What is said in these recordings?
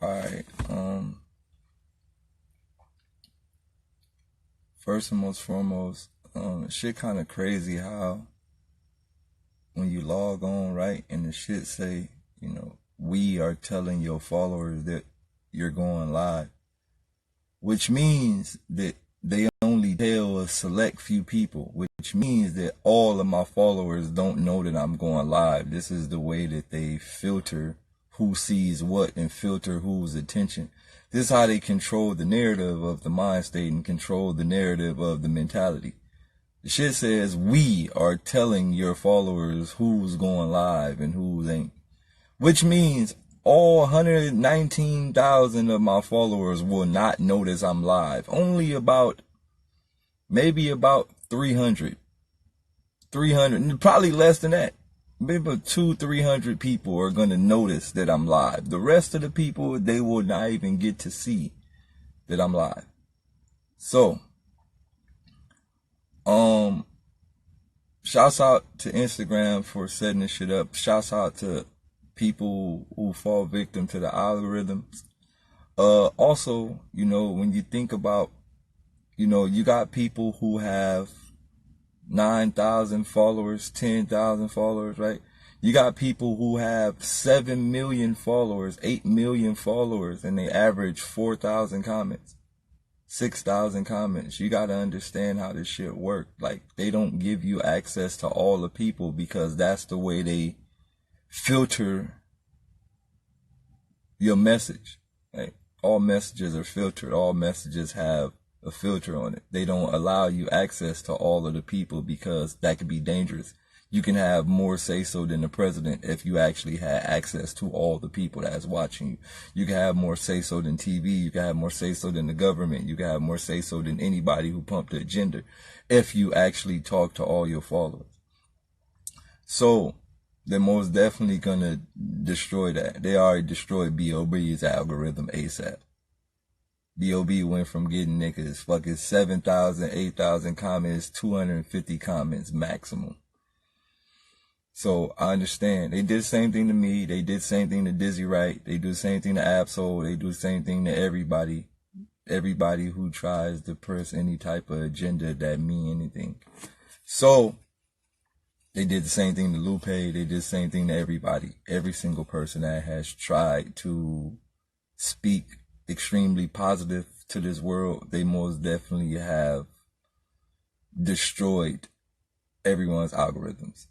Alright, first and most foremost, shit kinda crazy how when you log on, right, and the shit say, we are telling your followers that you're going live, which means that they only tell a select few people, which means that all of my followers don't know that I'm going live. This is the way that they filter who sees what and filter whose attention. This is how they control the narrative of the mind state and control the narrative of the mentality. The shit says we are telling your followers who's going live and who ain't, which means all 119,000 of my followers will not notice I'm live. Only maybe about 300, probably less than that. Maybe about 200-300 people are going to notice that I'm live. The rest of the people, they will not even get to see that I'm live. So, shouts out to Instagram for setting this shit up. Shouts out to people who fall victim to the algorithms. Also, when you think about, you got people who have 9,000 followers, 10,000 followers, right? You got people who have 7 million followers, 8 million followers, and they average 4,000 comments, 6,000 comments. You got to understand how this shit works. Like, they don't give you access to all the people because that's the way they filter your message. Right? All messages are filtered. All messages have a filter on it. They don't allow you access to all of the people because that could be dangerous. You can have more say-so than the president if you actually had access to all the people that's watching you. You can have more say-so than TV. You can have more say-so than the government. You can have more say-so than anybody who pumped the agenda if you actually talk to all your followers. So they're most definitely going to destroy that. They already destroyed B.O.B.'s algorithm ASAP. B.O.B. went from getting niggas fucking 7,000, 8,000 comments, 250 comments maximum. So I understand. They did the same thing to me. They did the same thing to Dizzy Wright. They do the same thing to Absol. They do the same thing to everybody. Everybody who tries to press any type of agenda that mean anything. So they did the same thing to Lupe. They did the same thing to everybody. Every single person that has tried to speak extremely positive to this world, they most definitely have destroyed everyone's algorithms.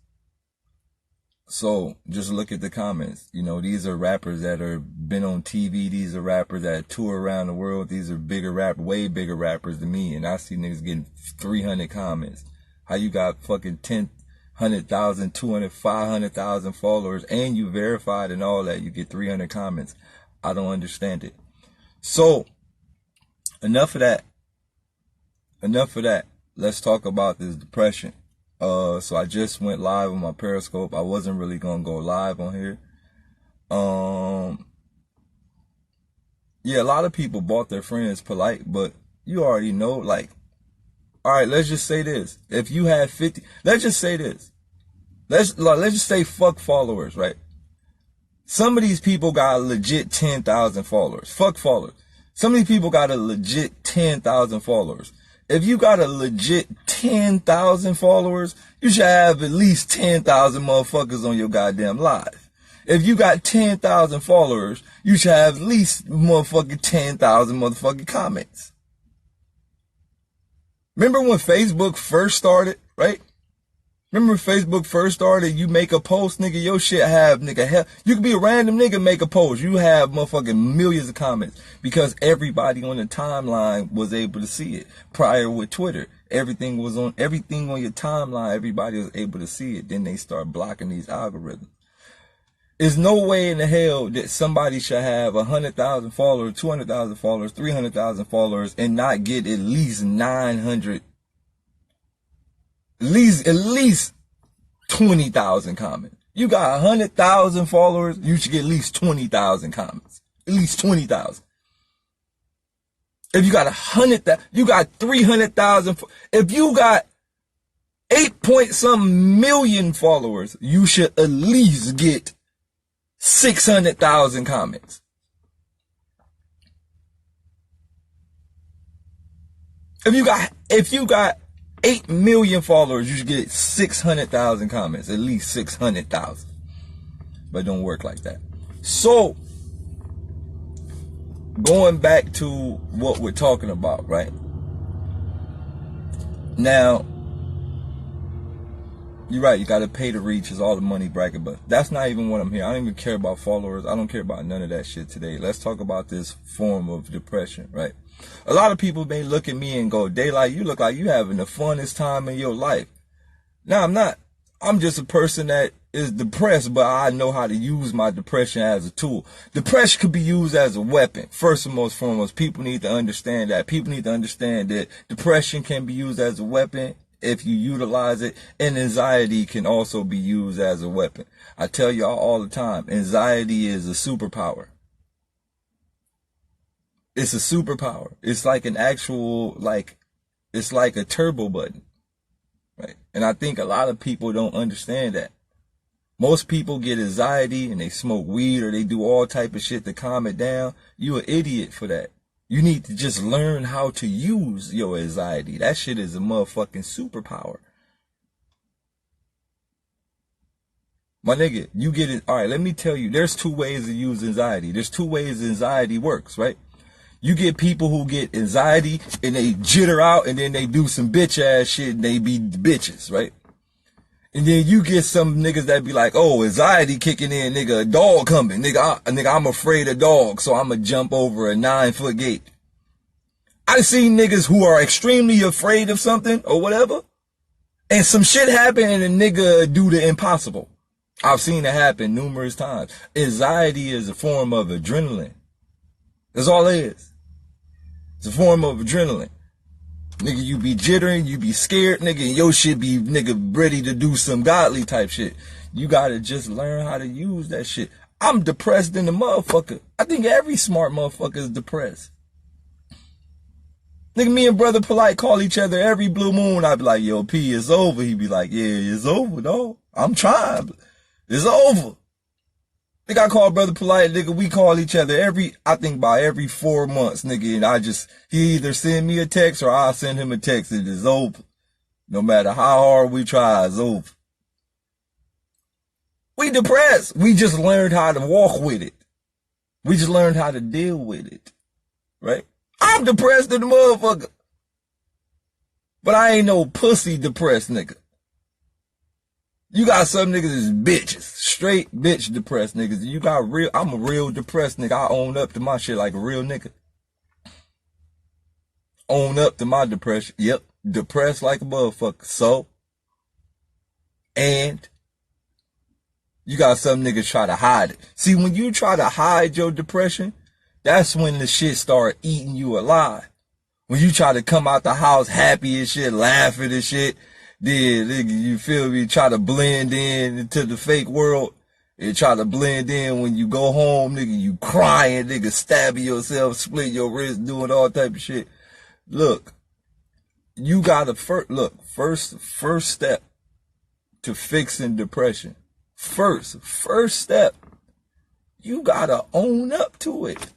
So just look at the comments. These are rappers that are been on TV. These are rappers that tour around the world. These are way bigger rappers than me. And I see niggas getting 300 comments. How you got fucking 100,000, 200, 500,000 followers and you verified and all that. You get 300 comments. I don't understand it. So, enough of that. Let's talk about this depression. So I just went live on my Periscope. I wasn't really gonna go live on here. Yeah, a lot of people bought their friends polite, but you already know, like, alright, let's just say this. If you had 50, let's just say this. Let's just say fuck followers, right? Some of these people got legit 10,000 followers. Fuck followers. Some of these people got a legit 10,000 followers. If you got a legit 10,000 followers, you should have at least 10,000 motherfuckers on your goddamn live. If you got 10,000 followers, you should have at least motherfucking 10,000 motherfucking comments. Remember when Facebook first started, right? Remember when Facebook first started, you make a post, nigga, your shit have, nigga, hell, you could be a random nigga, make a post. You have motherfucking millions of comments because everybody on the timeline was able to see it. Prior with Twitter, everything on your timeline, everybody was able to see it. Then they start blocking these algorithms. There's no way in the hell that somebody should have 100,000 followers, 200,000 followers, 300,000 followers and not get at least 900 at least 20,000 comments. You got 100,000 followers, you should get at least 20,000 comments. At least 20,000. If you got 100,000, you got 300,000. If you got 8-point-something million followers, you should at least get 600,000 comments. If you got 8 million followers, you should get 600,000 comments, at least 600,000. But it don't work like that. So, going back to what we're talking about, right? Now, you're right, you gotta pay to reach is all the money bracket, but that's not even what I'm here. I don't even care about followers. I don't care about none of that shit today. Let's talk about this form of depression, right? A lot of people may look at me and go, Daylyt, you look like you having the funnest time in your life. No, I'm not. I'm just a person that is depressed, but I know how to use my depression as a tool. Depression could be used as a weapon. First and most foremost, people need to understand that. People need to understand that depression can be used as a weapon if you utilize it, and anxiety can also be used as a weapon. I tell y'all all the time, anxiety is a superpower. It's a superpower. It's like an actual, it's like a turbo button, right? And I think a lot of people don't understand that. Most people get anxiety and they smoke weed or they do all type of shit to calm it down. You an idiot for that. You need to just learn how to use your anxiety. That shit is a motherfucking superpower. My nigga, you get it. All right, let me tell you, there's two ways to use anxiety. There's two ways anxiety works, right? You get people who get anxiety and they jitter out and then they do some bitch ass shit and they be bitches, right? And then you get some niggas that be like, oh, anxiety kicking in, nigga, a dog coming. Nigga, I'm afraid of dogs, so I'm gonna jump over a 9-foot gate. I've seen niggas who are extremely afraid of something or whatever, and some shit happen and a nigga do the impossible. I've seen it happen numerous times. Anxiety is a form of adrenaline. That's all it is. It's a form of adrenaline. Nigga, you be jittering, you be scared, nigga, and your shit be, nigga, ready to do some godly type shit. You gotta just learn how to use that shit. I'm depressed in the motherfucker. I think every smart motherfucker is depressed. Nigga, me and Brother Polite call each other every blue moon. I be like, yo, P, it's over. He be like, yeah, it's over, dog. I'm trying. It's over. Nigga, I call Brother Polite, nigga, we call each other I think by every 4 months, nigga, and he either send me a text or I'll send him a text. It is over. No matter how hard we try, it's over. We depressed. We just learned how to walk with it. We just learned how to deal with it. Right? I'm depressed in the motherfucker. But I ain't no pussy depressed nigga. You got some niggas is bitches. Straight bitch depressed niggas. You got I'm a real depressed nigga. I own up to my shit like a real nigga. Own up to my depression. Yep. Depressed like a motherfucker. So, and you got some niggas try to hide it. See, when you try to hide your depression, that's when the shit start eating you alive. When you try to come out the house happy and shit, laughing and shit, then, nigga, you feel me, try to blend in into the fake world and try to blend in when you go home, nigga, you crying, nigga, stabbing yourself, split your wrist, doing all type of shit. Look, you gotta first step to fixing depression. First step, you gotta own up to it.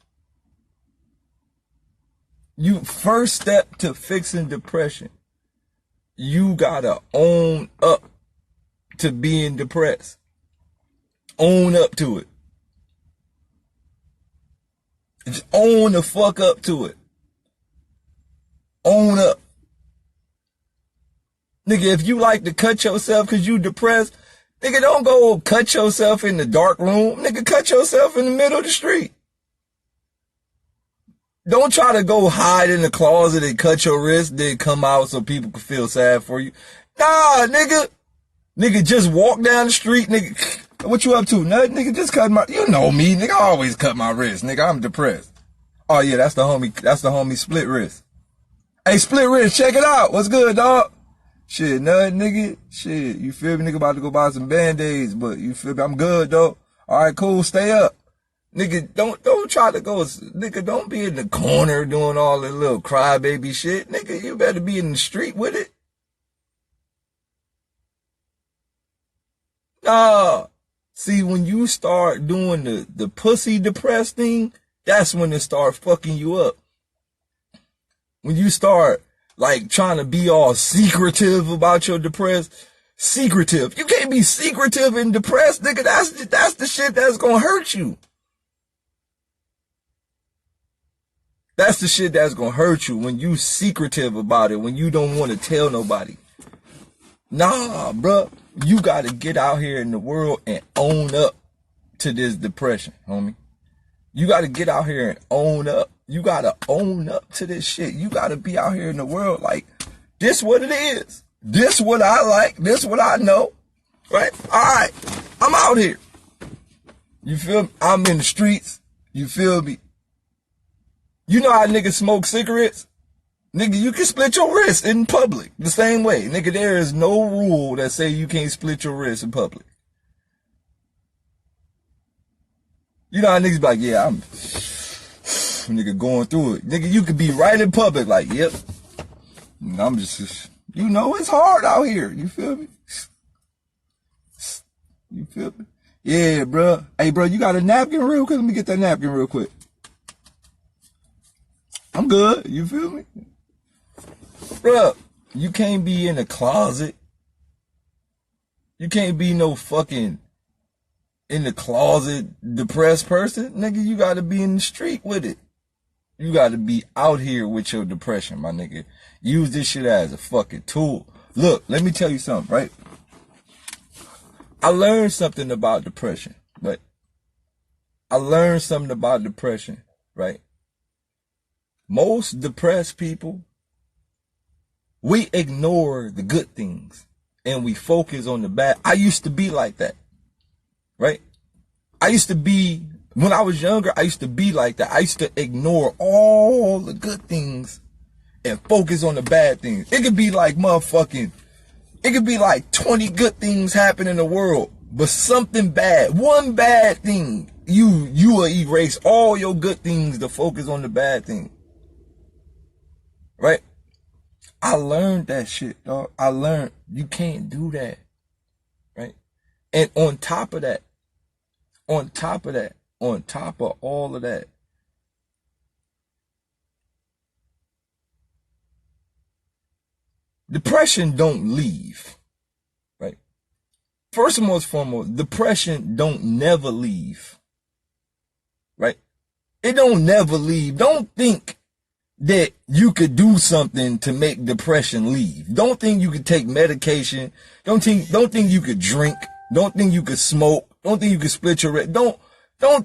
First step to fixing depression. You gotta own up to being depressed. Own up to it. Just own the fuck up to it. Own up. Nigga, if you like to cut yourself cause you depressed, nigga, don't go cut yourself in the dark room. Nigga, cut yourself in the middle of the street. Don't try to go hide in the closet and cut your wrist, then come out so people can feel sad for you. Nah, nigga. Nigga, just walk down the street, nigga. What you up to? Nothing, nigga, just cut you know me, nigga, I always cut my wrist, nigga, I'm depressed. Oh yeah, that's the homie Split Wrist. Hey, Split Wrist, check it out. What's good, dog? Shit, nothing, nigga. Shit, you feel me, nigga, about to go buy some Band-Aids, but you feel me, I'm good, though. Alright, cool, stay up. Nigga, don't try to go, nigga, don't be in the corner doing all that little crybaby shit. Nigga, you better be in the street with it. Nah. See, when you start doing the pussy depressed thing, that's when it start fucking you up. When you start, like trying to be all secretive about your depressed. Secretive. You can't be secretive and depressed, nigga. That's the shit that's gonna hurt you. That's the shit that's gonna hurt you when you secretive about it, when you don't want to tell nobody. Nah, bruh. You gotta get out here in the world and own up to this depression, homie. You gotta get out here and own up. You gotta own up to this shit. You gotta be out here in the world like, this what it is. This what I like. This what I know. Right? Alright. I'm out here. You feel me? I'm in the streets. You feel me? You know how niggas smoke cigarettes? Nigga, you can split your wrist in public the same way. Nigga, there is no rule that say you can't split your wrist in public. You know how niggas be like, yeah, I'm nigga going through it. Nigga, you could be right in public like, yep. I'm just, you know, it's hard out here. You feel me? You feel me? Yeah, bro. Hey, bro, you got a napkin real quick? Let me get that napkin real quick. I'm good. You feel me? Bro, you can't be in the closet. You can't be no fucking in the closet depressed person. Nigga, you gotta be in the street with it. You gotta be out here with your depression, my nigga. Use this shit as a fucking tool. Look, let me tell you something, right? I learned something about depression, right? I learned something about depression, right? Most depressed people, we ignore the good things and we focus on the bad. I used to be like that, right? I used to be, when I was younger, I used to be like that. I used to ignore all the good things and focus on the bad things. It could be like motherfucking, it could be like 20 good things happen in the world, but something bad, one bad thing, you will erase all your good things to focus on the bad thing. Right? I learned that shit, dog. I learned you can't do that. Right? And on top of all of that, depression don't leave. Right? First and most foremost, depression don't never leave. Right? It don't never leave. Don't think that you could do something to make depression leave. Don't think you could take medication. Don't think you could drink. Don't think you could smoke. Don't think you could split your wrist. Don't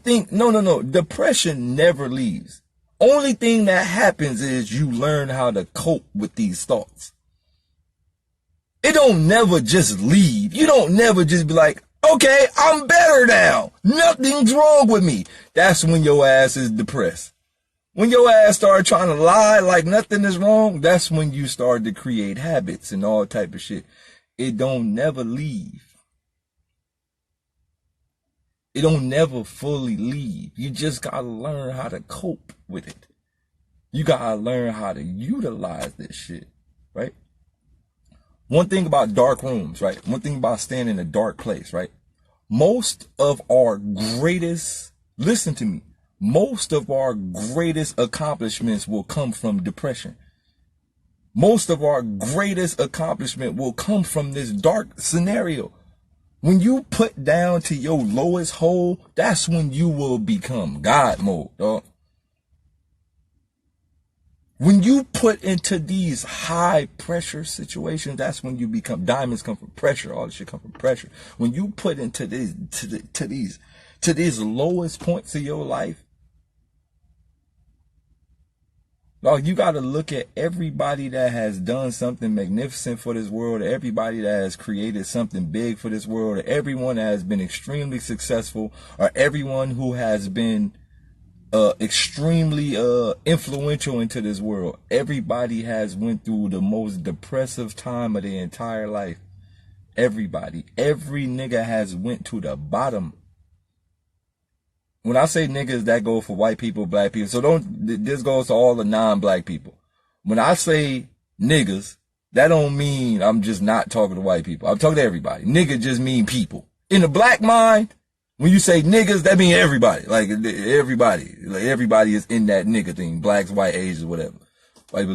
think, no. Depression never leaves. Only thing that happens is you learn how to cope with these thoughts. It don't never just leave. You don't never just be like, okay, I'm better now. Nothing's wrong with me. That's when your ass is depressed. When your ass start trying to lie like nothing is wrong, that's when you start to create habits and all type of shit. It don't never leave. It don't never fully leave. You just gotta learn how to cope with it. You gotta learn how to utilize this shit, right? One thing about dark rooms, right? One thing about staying in a dark place, right? Most of our greatest, listen to me, most of our greatest accomplishments will come from depression. Most of our greatest accomplishment will come from this dark scenario. When you put down to your lowest hole, that's when you will become God mode, dog. When you put into these high pressure situations, that's when you become, diamonds come from pressure. All this shit come from pressure. When you put into these lowest points of your life, dog, you got to look at everybody that has done something magnificent for this world, everybody that has created something big for this world, everyone that has been extremely successful, or everyone who has been extremely influential into this world. Everybody has went through the most depressive time of their entire life. Everybody. Every nigga has went to the bottom. When I say niggas, that go for white people, black people. So this goes to all the non-black people. When I say niggas, that don't mean I'm just not talking to white people. I'm talking to everybody. Nigga just mean people. In the black mind, when you say niggas, that means everybody. Like everybody is in that nigga thing. Blacks, white, Asians, whatever. Like,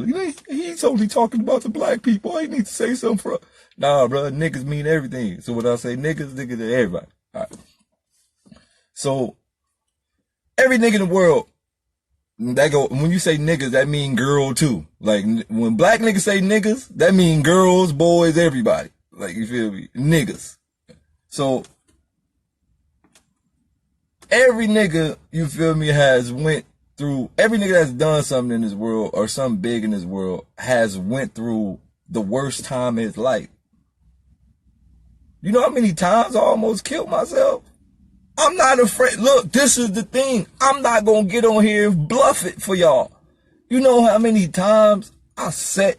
he's only talking about the black people. I need to say something for. Nah, bro, niggas mean everything. So when I say niggas to everybody. All right. So every nigga in the world, when you say niggas, that mean girl too. Like, when black niggas say niggas, that mean girls, boys, everybody. Like, you feel me? Niggas. So every nigga, you feel me, has went through, every nigga that's done something in this world or something big in this world has went through the worst time in his life. You know how many times I almost killed myself? I'm not afraid. Look, this is the thing. I'm not going to get on here and bluff it for y'all. You know how many times I sat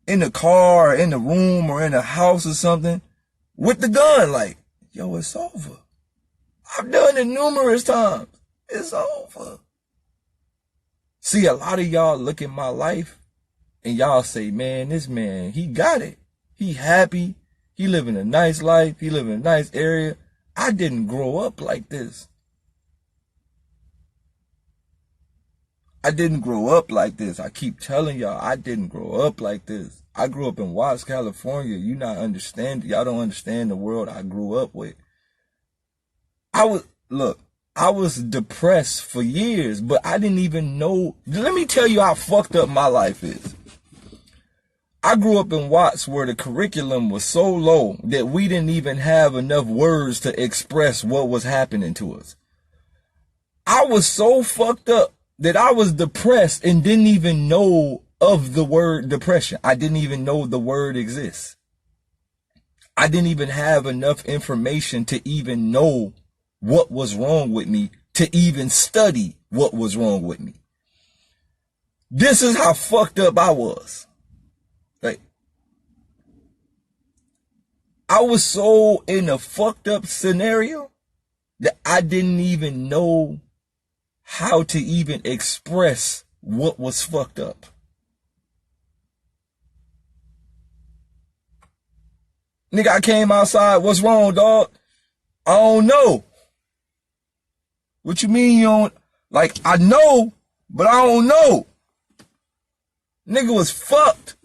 in the car or in the room or in the house or something with the gun like, yo, it's over. I've done it numerous times. It's over. See, a lot of y'all look at my life and y'all say, man, this man, he got it. He happy. He living a nice life. He live in a nice area. I didn't grow up like this. I didn't grow up like this. I keep telling y'all, I didn't grow up like this. I grew up in Watts, California. You not understand. Y'all don't understand the world I grew up with. I was depressed for years, but I didn't even know. Let me tell you how fucked up my life is. I grew up in Watts where the curriculum was so low that we didn't even have enough words to express what was happening to us. I was so fucked up that I was depressed and didn't even know of the word depression. I didn't even know the word exists. I didn't even have enough information to even know what was wrong with me, to even study what was wrong with me. This is how fucked up I was. Like, I was so in a fucked up scenario that I didn't even know how to even express what was fucked up. Nigga, I came outside. What's wrong, dog? I don't know. What you mean you don't? Like, I know, but I don't know. Nigga was fucked.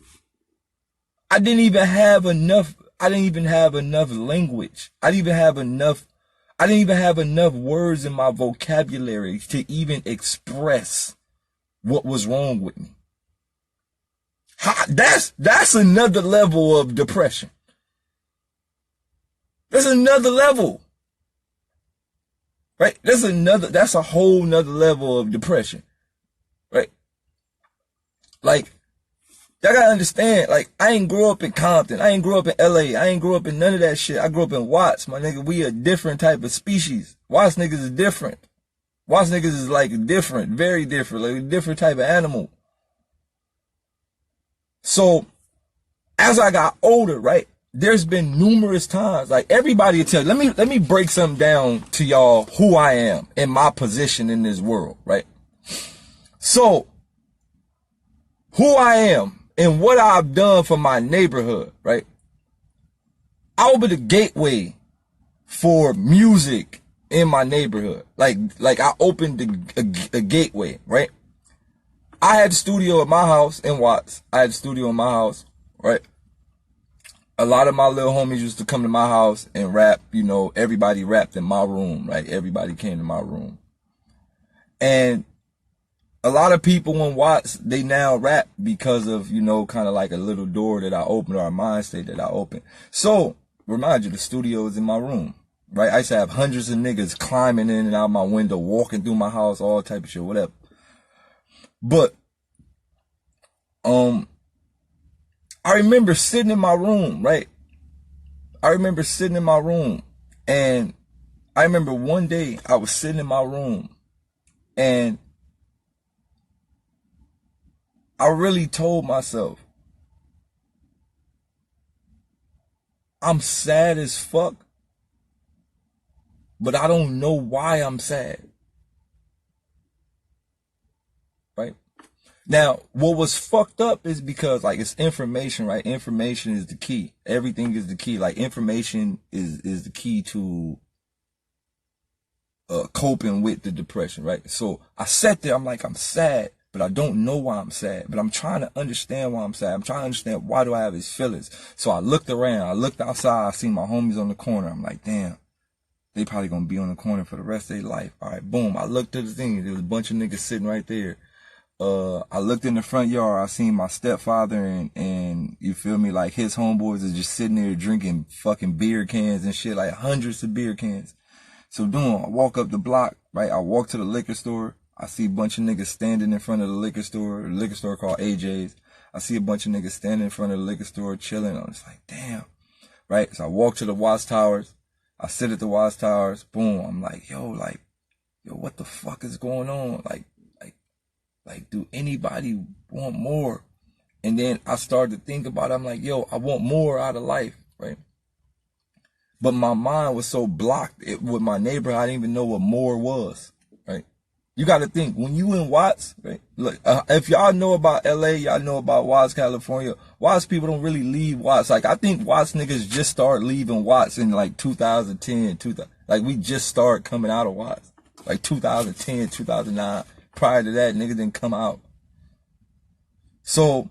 I didn't even have enough language. I didn't even have enough words in my vocabulary to even express what was wrong with me. That's another level of depression. That's another level. Right? That's a whole nother level of depression. Right? Like, y'all gotta understand, like, I ain't grew up in Compton. I ain't grew up in LA. I ain't grew up in none of that shit. I grew up in Watts, my nigga. We a different type of species. Watts niggas is different. Watts niggas is like different, very different, like a different type of animal. So, as I got older, right, there's been numerous times, like everybody will tell you, let me break something down to y'all who I am and my position in this world, right? So, who I am and what I've done for my neighborhood, right? I opened a gateway for music in my neighborhood. Like I opened a gateway, right? I had a studio at my house in Watts. I had a studio in my house, right? A lot of my little homies used to come to my house and rap. You know, everybody rapped in my room, right? Everybody came to my room. And a lot of people in Watts, they now rap because of, you know, kind of like a little door that I opened or a mind state that I opened. So, remind you, the studio is in my room, right? I used to have hundreds of niggas climbing in and out my window, walking through my house, all type of shit, whatever. But, I remember sitting in my room, right? I remember sitting in my room, and I remember one day I was sitting in my room, and I really told myself, I'm sad as fuck, but I don't know why I'm sad. Right? Now, what was fucked up is because, like, it's information, right? Information is the key. Everything is the key. Like, information is the key to coping with the depression, right? So I sat there, I'm like, I'm sad. but I don't know why I'm sad. But I'm trying to understand why I'm sad. I'm trying to understand why do I have these feelings. So I looked around. I looked outside. I seen my homies on the corner. I'm like, damn, they probably gonna be on the corner for the rest of their life. All right, boom. I looked at the thing. There was a bunch of niggas sitting right there. I looked in the front yard. I seen my stepfather and you feel me, like his homeboys are just sitting there drinking fucking beer cans and shit, like hundreds of beer cans. So I walk up the block, right? I walk to the liquor store. I see a bunch of niggas standing in front of the liquor store called AJ's. I see a bunch of niggas standing in front of the liquor store chilling. I'm just like, damn, right? So I walk to the Watchtowers. I sit at the Watchtowers. Boom. I'm like, yo, what the fuck is going on? Like, do anybody want more? And then I started to think about it. I'm like, yo, I want more out of life, right? But my mind was so blocked with my neighbor, I didn't even know what more was, right? You got to think, when you in Watts, right? Look, if y'all know about LA, y'all know about Watts, California. Watts people don't really leave Watts. Like, I think Watts niggas just start leaving Watts in like 2010, like we just started coming out of Watts, like 2010, 2009. Prior to that, niggas didn't come out. So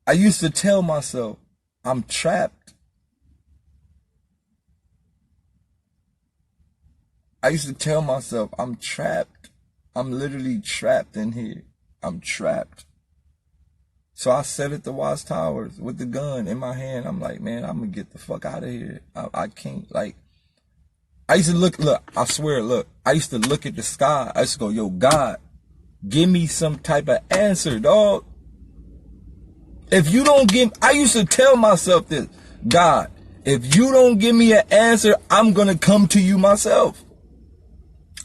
I used to tell myself, I'm trapped. I used to tell myself, I'm trapped. I'm literally trapped in here. I'm trapped. So I sat at the Watchtowers with the gun in my hand. I'm like, man, I'm gonna get the fuck out of here. I can't, like, I used to look, I swear, I used to look at the sky. I used to go, yo, God, give me some type of answer, dog. If you don't give, I used to tell myself this, God, if you don't give me an answer, I'm going to come to you myself.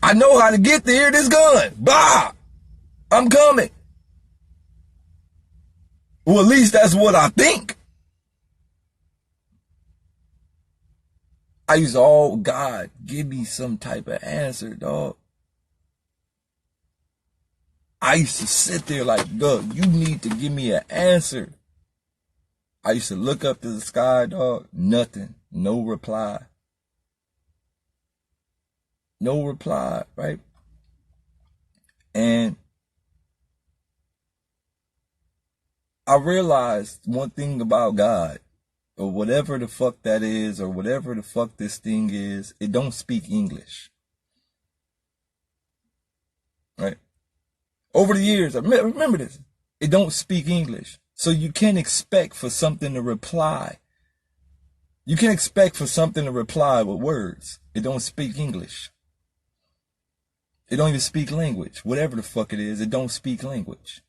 I know how to get there, this gun. Bah! I'm coming. Well, at least that's what I think. I used to, oh, God, give me some type of answer, dog. I used to sit there like, dog, you need to give me an answer. I used to look up to the sky, dog, nothing, no reply. No reply, right? And I realized one thing about God, or whatever the fuck that is, or whatever the fuck this thing is, it don't speak English. Right? Over the years, remember this, it don't speak English. So you can't expect for something to reply. You can't expect for something to reply with words. It don't speak English. It don't even speak language. Whatever the fuck it is, it don't speak language.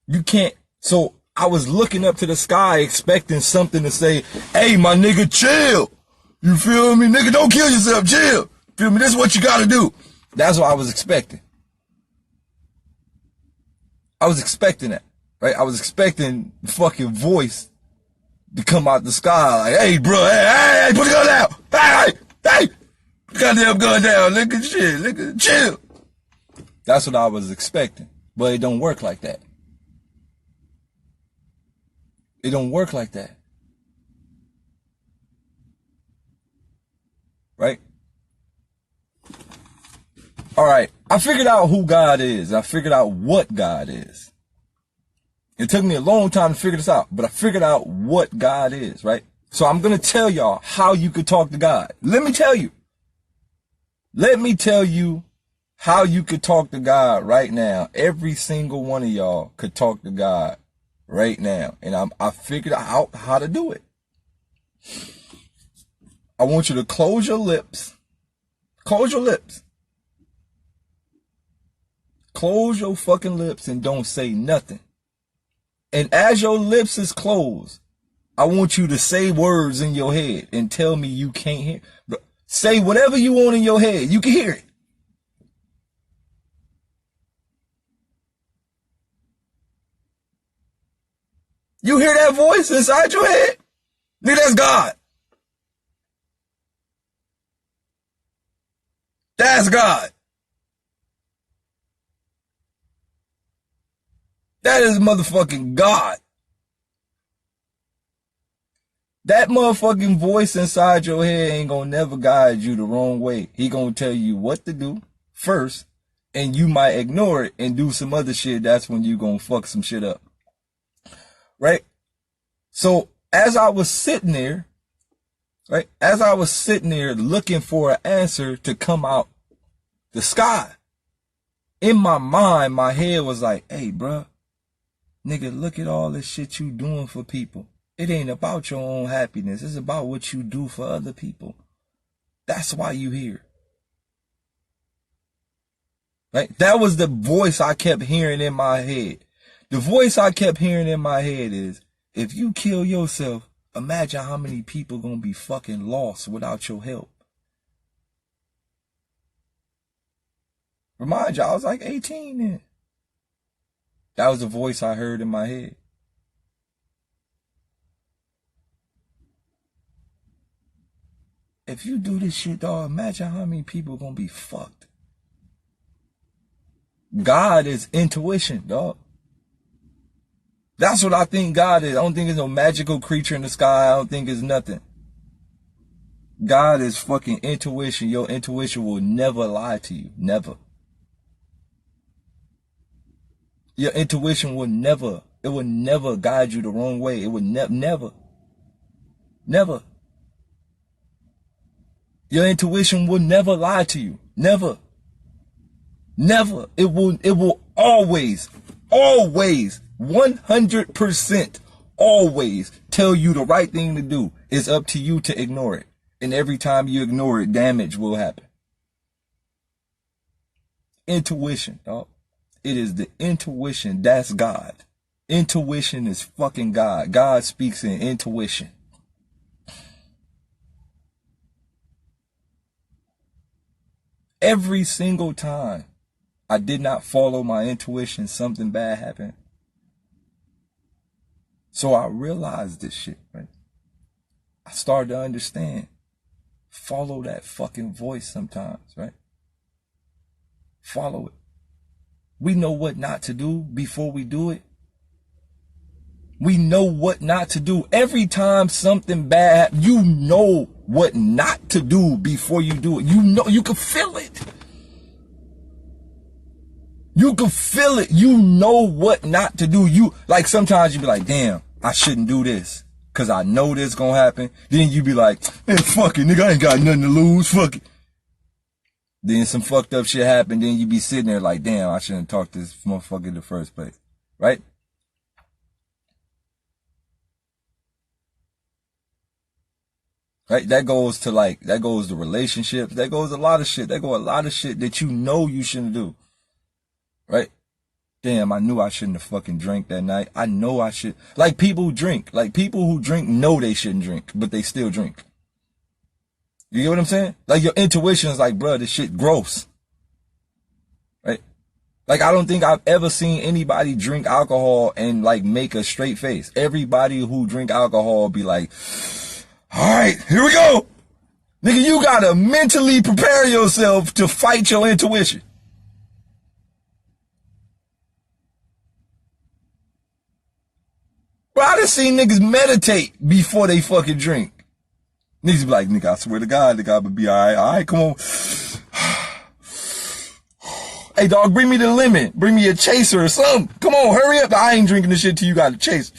You can't, so I was looking up to the sky expecting something to say, hey, my nigga, chill. You feel me? Nigga, don't kill yourself, chill. Feel me? This is what you gotta do. That's what I was expecting. I was expecting that, right? I was expecting the fucking voice to come out the sky like, hey, bro, hey, put the gun down. Hey, goddamn gun down, nigga, shit, nigga, chill. That's what I was expecting, but it don't work like that. It don't work like that. Right? All right. I figured out who God is. I figured out what God is. It took me a long time to figure this out, but I figured out what God is, right? So I'm going to tell y'all how you could talk to God. Let me tell you how you could talk to God right now. Every single one of y'all could talk to God right now. And I figured out how to do it. I want you to close your lips. Close your lips. Close your fucking lips and don't say nothing. And as your lips is closed, I want you to say words in your head and tell me you can't hear. Say whatever you want in your head. You can hear it. You hear that voice inside your head? Nigga, that's God. That's God. That is motherfucking God. That motherfucking voice inside your head ain't gonna never guide you the wrong way. He gonna tell you what to do first, and you might ignore it and do some other shit. That's when you gonna fuck some shit up. Right? So as I was sitting there, looking for an answer to come out the sky, in my mind, my head was like, hey, bruh, nigga, look at all this shit you doing for people. It ain't about your own happiness. It's about what you do for other people. That's why you here. Right? That was the voice I kept hearing in my head. The voice I kept hearing in my head is, if you kill yourself, imagine how many people gonna be fucking lost without your help. Remind you, I was like 18 then. That was the voice I heard in my head. If you do this shit, dog, imagine how many people gonna be fucked. God is intuition, dog. That's what I think God is. I don't think it's no magical creature in the sky. I don't think it's nothing. God is fucking intuition. Your intuition will never lie to you. Never. Your intuition will never guide you the wrong way. It will never. Your intuition will never lie to you. Never. It will always, 100% always tell you the right thing to do. It's up to you to ignore it. And every time you ignore it, damage will happen. Intuition, dog. It is the intuition. That's God. Intuition is fucking God. God speaks in intuition. Every single time I did not follow my intuition, something bad happened. So I realized this shit, right? I started to understand. Follow that fucking voice sometimes, right? Follow it. We know what not to do before we do it. We know what not to do. Every time something bad, you know what not to do before you do it. You know, you can feel it. You can feel it. You know what not to do. You, like, sometimes you be like, damn, I shouldn't do this, cause I know this gonna happen. Then you be like, man, fuck it, nigga, I ain't got nothing to lose, fuck it. Then some fucked up shit happen, then you be sitting there like, damn, I shouldn't talk to this motherfucker in the first place. Right? Right? That goes to relationships. That goes a lot of shit. That go a lot of shit that you know you shouldn't do. Right? Damn, I knew I shouldn't have fucking drank that night. I know I should. Like people who drink. Like people who drink know they shouldn't drink, but they still drink. You get what I'm saying? Like your intuition is like, bro, this shit gross. Right? Like I don't think I've ever seen anybody drink alcohol and like make a straight face. Everybody who drink alcohol be like, all right, here we go. Nigga, you gotta mentally prepare yourself to fight your intuition. Bro, I done seen niggas meditate before they fucking drink. Niggas be like, nigga, I swear to God, nigga, I'm gonna be alright. Alright, come on. Hey, dog, bring me the lemon. Bring me a chaser or something. Come on, hurry up. I ain't drinking this shit till you got a chase.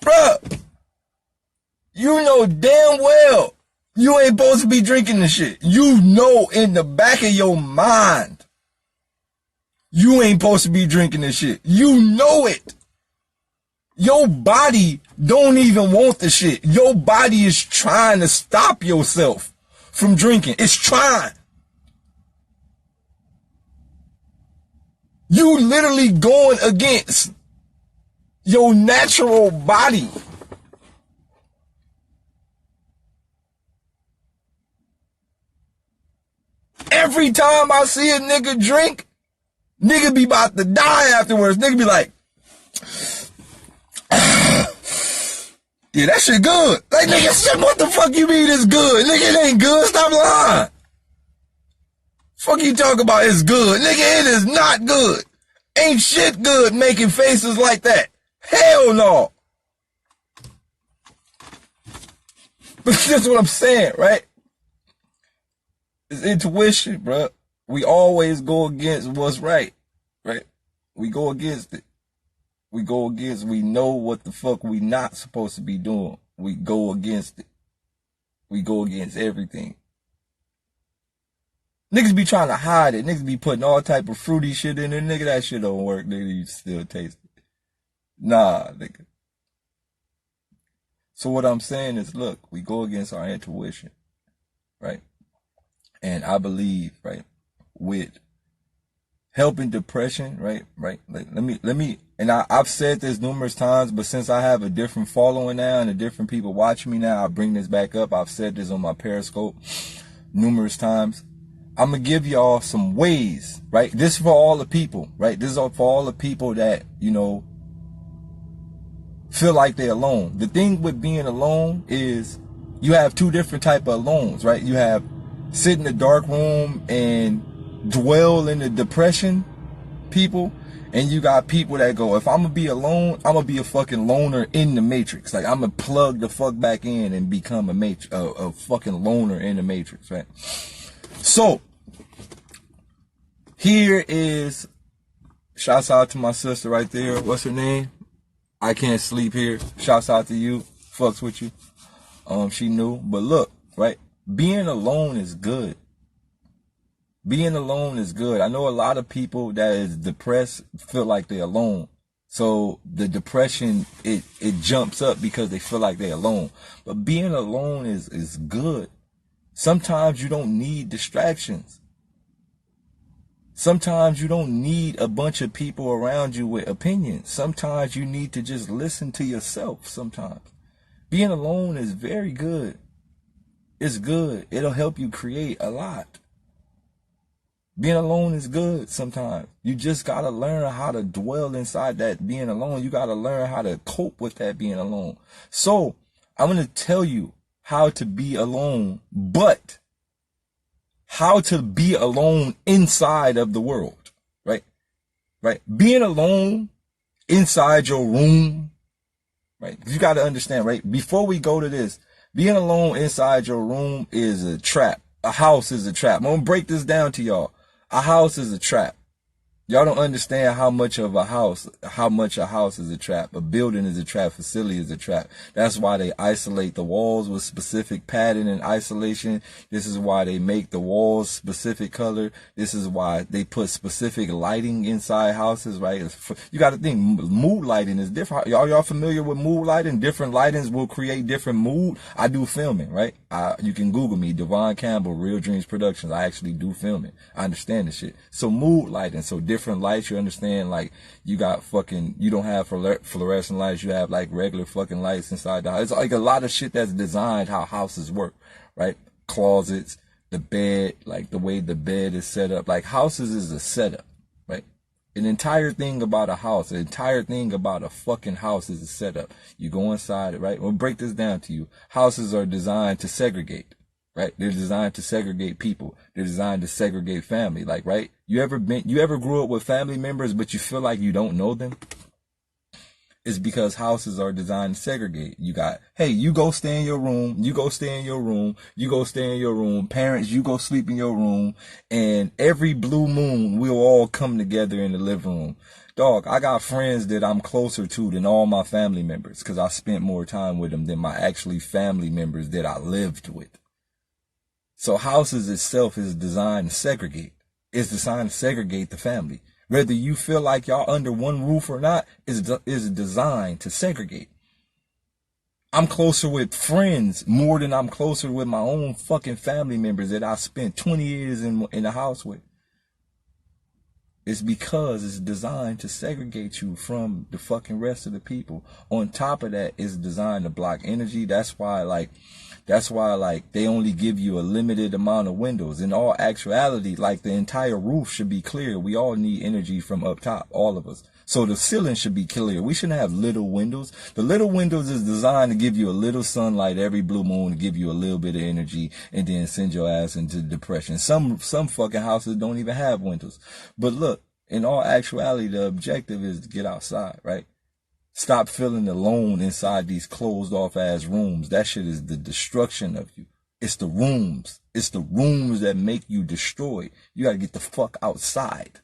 Bruh, you know damn well you ain't supposed to be drinking this shit. You know in the back of your mind, you ain't supposed to be drinking this shit. You know it. Your body don't even want the shit. Your body is trying to stop yourself from drinking. It's trying. You literally going against your natural body. Every time I see a nigga drink, nigga be about to die afterwards. Nigga be like, yeah, that shit good. Like, nigga, shit, what the fuck you mean it's good? Nigga, it ain't good. Stop lying. Fuck you talk about it's good. Nigga, it is not good. Ain't shit good making faces like that. Hell no. But that's what I'm saying, right? It's intuition, bro. We always go against what's right, right? We go against it. We know what the fuck we not supposed to be doing. We go against it. We go against everything. Niggas be trying to hide it. Niggas be putting all type of fruity shit in there. Nigga, that shit don't work. Nigga, you still taste it. Nah, nigga. So what I'm saying is, look, we go against our intuition, right? And I believe, right, with helping depression, right? Like, let me, and I've said this numerous times, but since I have a different following now and the different people watching me now, I bring this back up. I've said this on my Periscope numerous times. I'm going to give y'all some ways, right? This is for all the people, right? This is for all the people that, you know, feel like they're alone. The thing with being alone is you have two different type of alones, right? You have sit in the dark room and dwell in the depression people, and you got people that go, if I'm gonna be alone, I'm gonna be a fucking loner in the matrix. Like, I'm gonna plug the fuck back in and become a fucking loner in the matrix, right? So here is, shouts out to my sister right there. What's her name? I Can't Sleep Here. Shouts out to you. Fucks with you. She knew. But look, right? Being alone is good. Being alone is good. I know a lot of people that is depressed feel like they're alone. So the depression, it jumps up because they feel like they're alone. But being alone is good. Sometimes you don't need distractions. Sometimes you don't need a bunch of people around you with opinions. Sometimes you need to just listen to yourself sometimes. Being alone is very good. It's good. It'll help you create a lot. Being alone is good sometimes. You just got to learn how to dwell inside that being alone. You got to learn how to cope with that being alone. So I'm going to tell you how to be alone, but how to be alone inside of the world, right? Right. Being alone inside your room, right? You got to understand, right? Before we go to this, being alone inside your room is a trap. A house is a trap. I'm going to break this down to y'all. A house is a trap. Y'all don't understand how much a house is a trap. A building is a trap. Facility is a trap. That's why they isolate the walls with specific padding and isolation. This is why they make the walls specific color. This is why they put specific lighting inside houses, right? You got to think, mood lighting is different. Y'all familiar with mood lighting? Different lightings will create different mood. I do filming, right? You can Google me, Devon Campbell, Real Dreams Productions. I actually do filming. I understand this shit. So mood lighting, so different lights, you understand, like, you got fucking, you don't have fluorescent lights, you have like regular fucking lights inside the house. It's like a lot of shit that's designed how houses work, right? Closets, the bed, like the way the bed is set up. Like, houses is a setup, right? An entire thing about a house, an entire thing about a fucking house is a setup. You go inside it, right? We'll break this down to you. Houses are designed to segregate. Right? They're designed to segregate people. They're designed to segregate family. Like, right? You ever grew up with family members, but you feel like you don't know them? It's because houses are designed to segregate. You got, hey, you go stay in your room. You go stay in your room. You go stay in your room. Parents, you go sleep in your room. And every blue moon, we'll all come together in the living room. Dog, I got friends that I'm closer to than all my family members because I spent more time with them than my actually family members that I lived with. So houses itself is designed to segregate. It's designed to segregate the family. Whether you feel like y'all under one roof or not, is designed to segregate. I'm closer with friends more than I'm closer with my own fucking family members that I spent 20 years in the house with. It's because it's designed to segregate you from the fucking rest of the people. On top of that, it's designed to block energy. That's why, like, That's why, like, they only give you a limited amount of windows. In all actuality, like, the entire roof should be clear. We all need energy from up top, all of us. So the ceiling should be clear. We shouldn't have little windows. The little windows is designed to give you a little sunlight every blue moon, to give you a little bit of energy, and then send your ass into depression. Some fucking houses don't even have windows. But look, in all actuality, the objective is to get outside, right? Stop feeling alone inside these closed off ass rooms. That shit is the destruction of you. It's the rooms. It's the rooms that make you destroyed. You gotta get the fuck outside.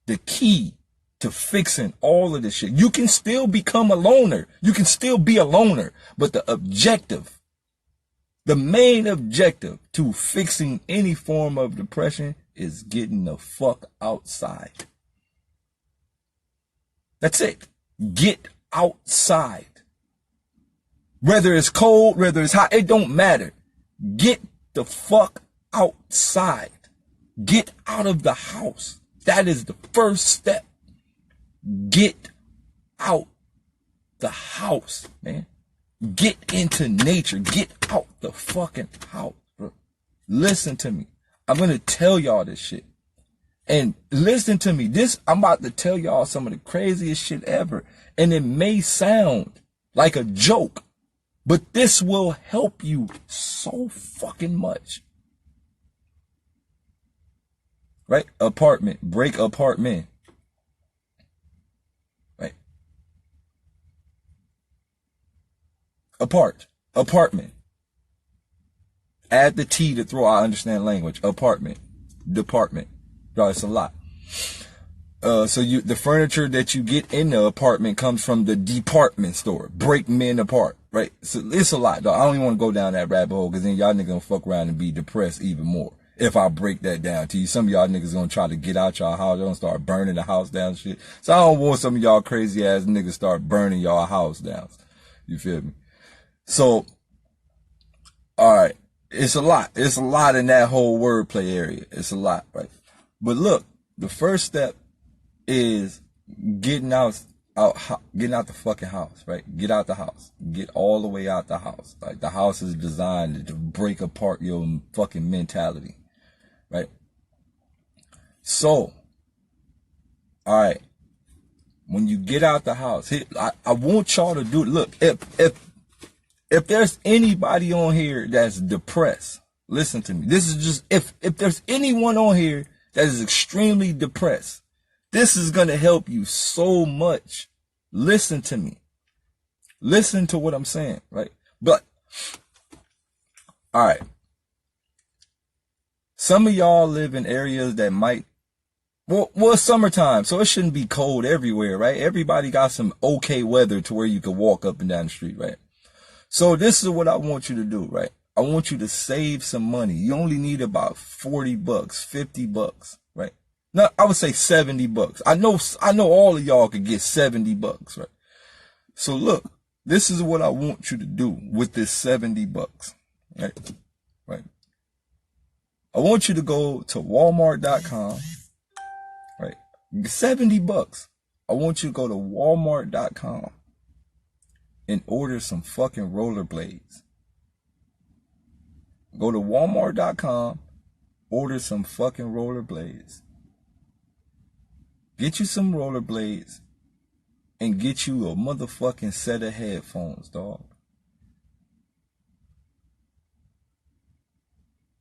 The key to fixing all of this shit. You can still become a loner. You can still be a loner. But the objective, the main objective to fixing any form of depression is getting the fuck outside. That's it. Get outside. Whether it's cold, whether it's hot, it don't matter. Get the fuck outside. Get out of the house. That is the first step. Get out the house, man. Get into nature. Get out the fucking house, bro. Listen to me. I'm going to tell y'all this shit. And listen to me. I'm about to tell y'all some of the craziest shit ever. And it may sound like a joke, but this will help you so fucking much. Right? Apartment. Break apartment. Right? Apartment. Add the T to throw I understand language. Apartment. Department. Y'all, it's a lot. So the furniture that you get in the apartment comes from the department store. Break men apart, right? So it's a lot, dog. I don't even want to go down that rabbit hole, because then y'all niggas gonna fuck around and be depressed even more. If I break that down to you, some of y'all niggas gonna try to get out y'all house. They're gonna start burning the house down and shit. So I don't want some of y'all crazy ass niggas start burning y'all house down. You feel me? So, alright. It's a lot. It's a lot in that whole wordplay area. It's a lot, right? But look, the first step is getting out the fucking house, right? Get out the house. Get all the way out the house. Like, the house is designed to break apart your fucking mentality, right? So, all right, when you get out the house, I want y'all to do it. Look, if there's anybody on here that's depressed, listen to me. This is just, if there's anyone on here that is extremely depressed, this is going to help you so much. Listen to me. Listen to what I'm saying, right? But, all right. Some of y'all live in areas that might, well, it's summertime, so it shouldn't be cold everywhere, right? Everybody got some okay weather to where you can walk up and down the street, right? So this is what I want you to do, right? I want you to save some money. You only need about $40, $50, right? No, I would say $70. I know all of y'all could get $70, right? So look, this is what I want you to do with this $70, right? Right. I want you to go to Walmart.com, right? $70. I want you to go to Walmart.com and order some fucking rollerblades. Go to Walmart.com, order some fucking rollerblades. Get you some rollerblades and get you a motherfucking set of headphones, dog.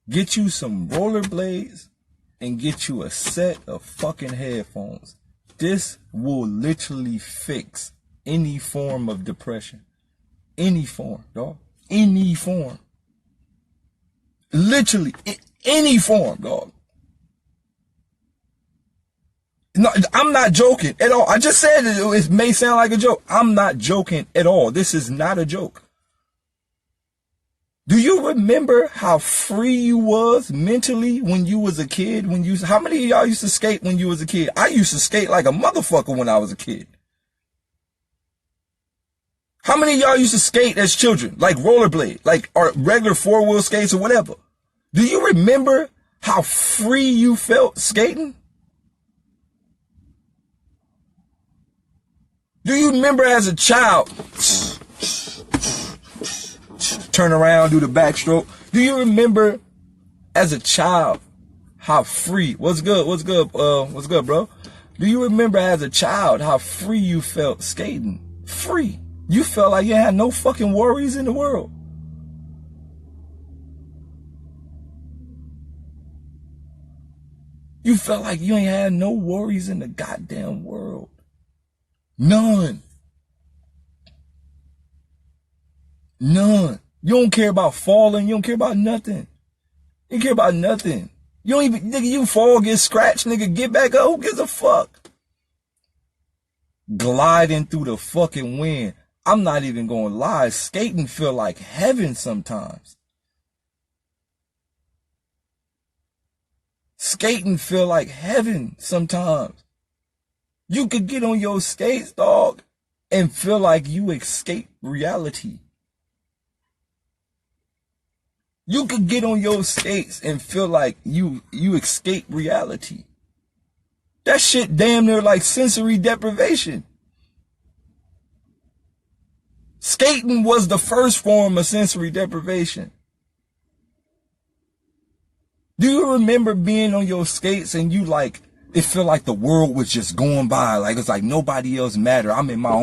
Get you some rollerblades and get you a set of fucking headphones. This will literally fix any form of depression. Any form, dog. Any form. Literally, any form, dog. No, I'm not joking at all. I just said it may sound like a joke. I'm not joking at all. This is not a joke. Do you remember how free you was mentally when you was a kid? How many of y'all used to skate when you was a kid? I used to skate like a motherfucker when I was a kid. How many of y'all used to skate as children? Like rollerblade, like or regular four-wheel skates or whatever. Do you remember how free you felt skating? Do you remember as a child turn around, do the backstroke. Do you remember as a child how free? What's good? What's good? What's good, bro? Do you remember as a child how free you felt skating? Free. You felt like you had no fucking worries in the world. You felt like you ain't had no worries in the goddamn world. None. None. You don't care about falling. You don't care about nothing. You don't care about nothing. You don't even, nigga, you fall, get scratched, nigga, get back up. Who gives a fuck? Gliding through the fucking wind. I'm not even gonna lie. Skating feel like heaven sometimes. Skating feel like heaven sometimes. You could get on your skates, dog, and feel like you escape reality. You could get on your skates and feel like you escape reality. That shit damn near like sensory deprivation. Skating was the first form of sensory deprivation. Do you remember being on your skates and you like, it felt like the world was just going by. Like it's like nobody else mattered. I'm in my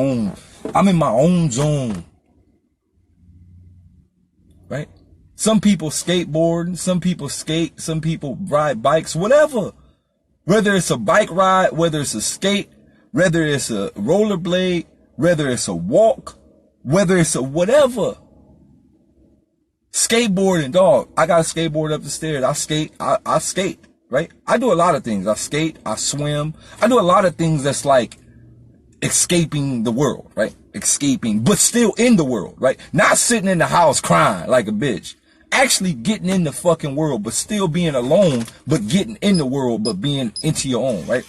own zone. Right? Some people skateboard, some people skate, some people ride bikes, whatever. Whether it's a bike ride, whether it's a skate, whether it's a rollerblade, whether it's a walk, whether it's a whatever. Skateboarding, dog. I got a skateboard up the stairs. I skate, right? I do a lot of things. I skate, I swim. I do a lot of things that's like escaping the world, right? Escaping, but still in the world, right? Not sitting in the house crying like a bitch. Actually getting in the fucking world, but still being alone, but getting in the world, but being into your own, right?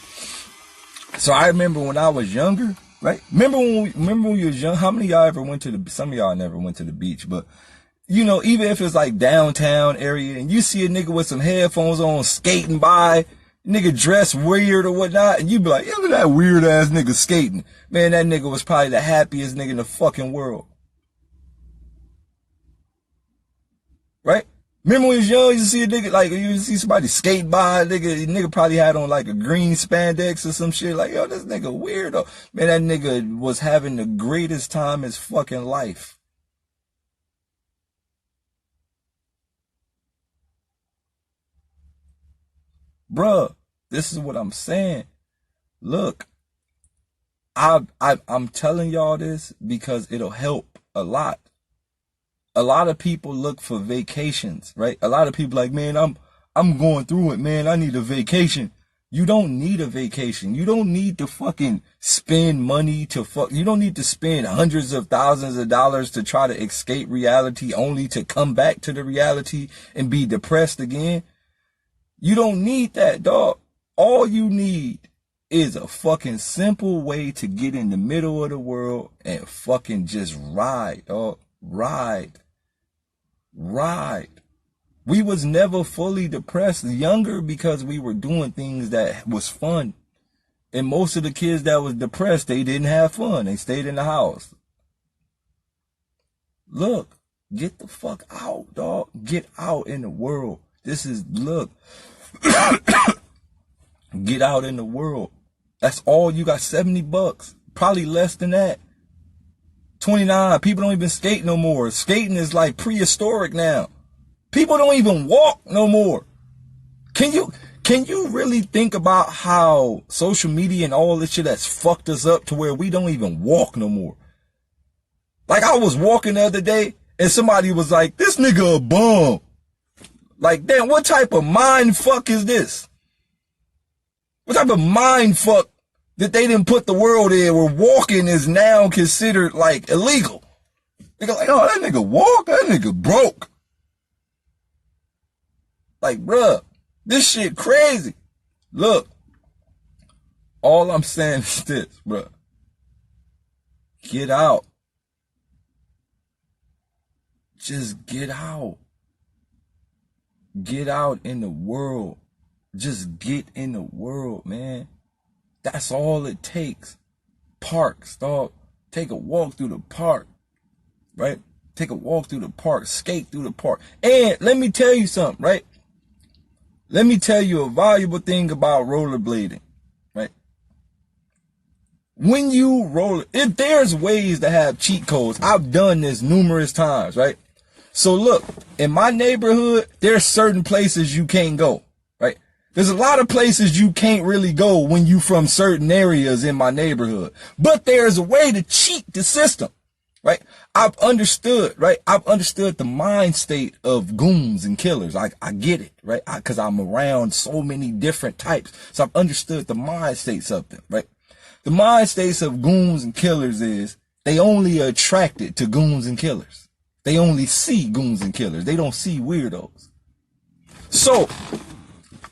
So I remember when I was younger, right? Remember when you was young? How many of y'all ever went to some of y'all never went to the beach, but you know, even if it's like downtown area and you see a nigga with some headphones on skating by, nigga dressed weird or whatnot, and you be like, look at that weird ass nigga skating. Man, that nigga was probably the happiest nigga in the fucking world. Right? Remember when you was young, you see a nigga, like, you see somebody skate by, nigga probably had on like a green spandex or some shit, like, yo, this nigga weirdo. Man, that nigga was having the greatest time in his fucking life. Bruh, this is what I'm saying. Look, I'm telling y'all this because it'll help a lot. A lot of people look for vacations, right? A lot of people like, man, I'm going through it, man. I need a vacation. You don't need a vacation. You don't need to fucking spend money you don't need to spend hundreds of thousands of dollars to try to escape reality only to come back to the reality and be depressed again. You don't need that, dog. All you need is a fucking simple way to get in the middle of the world and fucking just ride, dog. Ride. We was never fully depressed younger because we were doing things that was fun. And most of the kids that was depressed, they didn't have fun. They stayed in the house. Look, get the fuck out, dog. Get out in the world. Look. Get out in the world. That's all you got. $70. Probably less than that. 29. People don't even skate no more. Skating is like prehistoric now. People don't even walk no more. Can you really think about how social media and all this shit has fucked us up to where we don't even walk no more? Like I was walking the other day and somebody was like, this nigga a bum. Like, damn, what type of mind fuck is this? What type of mind fuck that they didn't put the world in where walking is now considered like illegal? They go like, oh, that nigga walk, that nigga broke. Like, bruh, this shit crazy. Look, all I'm saying is this, bruh. Get out. Just get out. Get out in the world. Just get in the world, man. That's all it takes. Parks, dog. Take a walk through the park, right? Take a walk through the park, skate through the park. And let me tell you something, right? Let me tell you a valuable thing about rollerblading, right? When you roll, if there's ways to have cheat codes, I've done this numerous times, right? So look, in my neighborhood, there's certain places you can't go, right? There's a lot of places you can't really go when you from certain areas in my neighborhood. But there's a way to cheat the system, right? I've understood, right? I've understood the mind state of goons and killers. I get it, right? Cause I'm around so many different types. So I've understood the mind states of them, right? The mind states of goons and killers is they only are attracted to goons and killers. They only see goons and killers. They don't see weirdos. So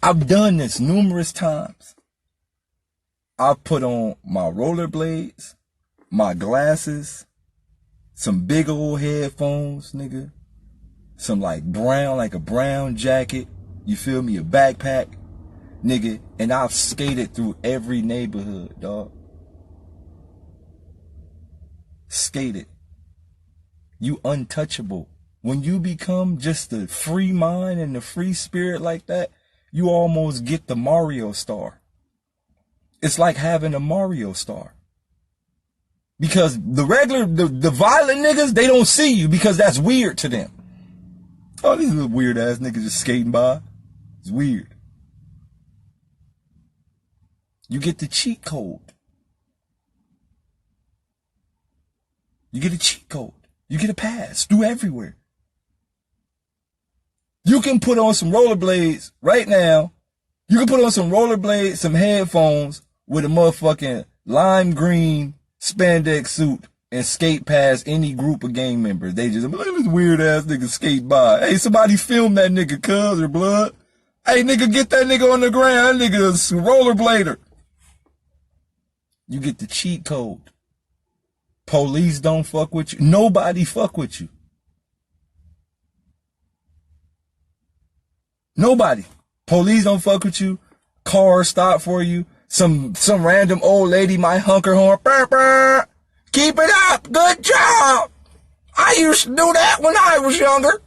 I've done this numerous times. I've put on my rollerblades, my glasses, some big old headphones, nigga. Some like a brown jacket. You feel me? A backpack, nigga. And I've skated through every neighborhood, dog. Skated. You untouchable. When you become just a free mind and a free spirit like that, you almost get the Mario star. It's like having a Mario star. Because the violent niggas, they don't see you because that's weird to them. Oh, these little weird ass niggas just skating by. It's weird. You get the cheat code. You get a cheat code. You get a pass through everywhere. You can put on some rollerblades right now. You can put on some rollerblades, some headphones with a motherfucking lime green spandex suit and skate past any group of gang members. They just, look at this weird ass nigga skate by. Hey, somebody film that nigga, cuz or blood. Hey, nigga, get that nigga on the ground. That nigga's a rollerblader. You get the cheat code. Police don't fuck with you. Nobody fuck with you. Nobody. Police don't fuck with you. Cars stop for you. Some random old lady might honk her horn. Burr, burr. Keep it up. Good job. I used to do that when I was younger.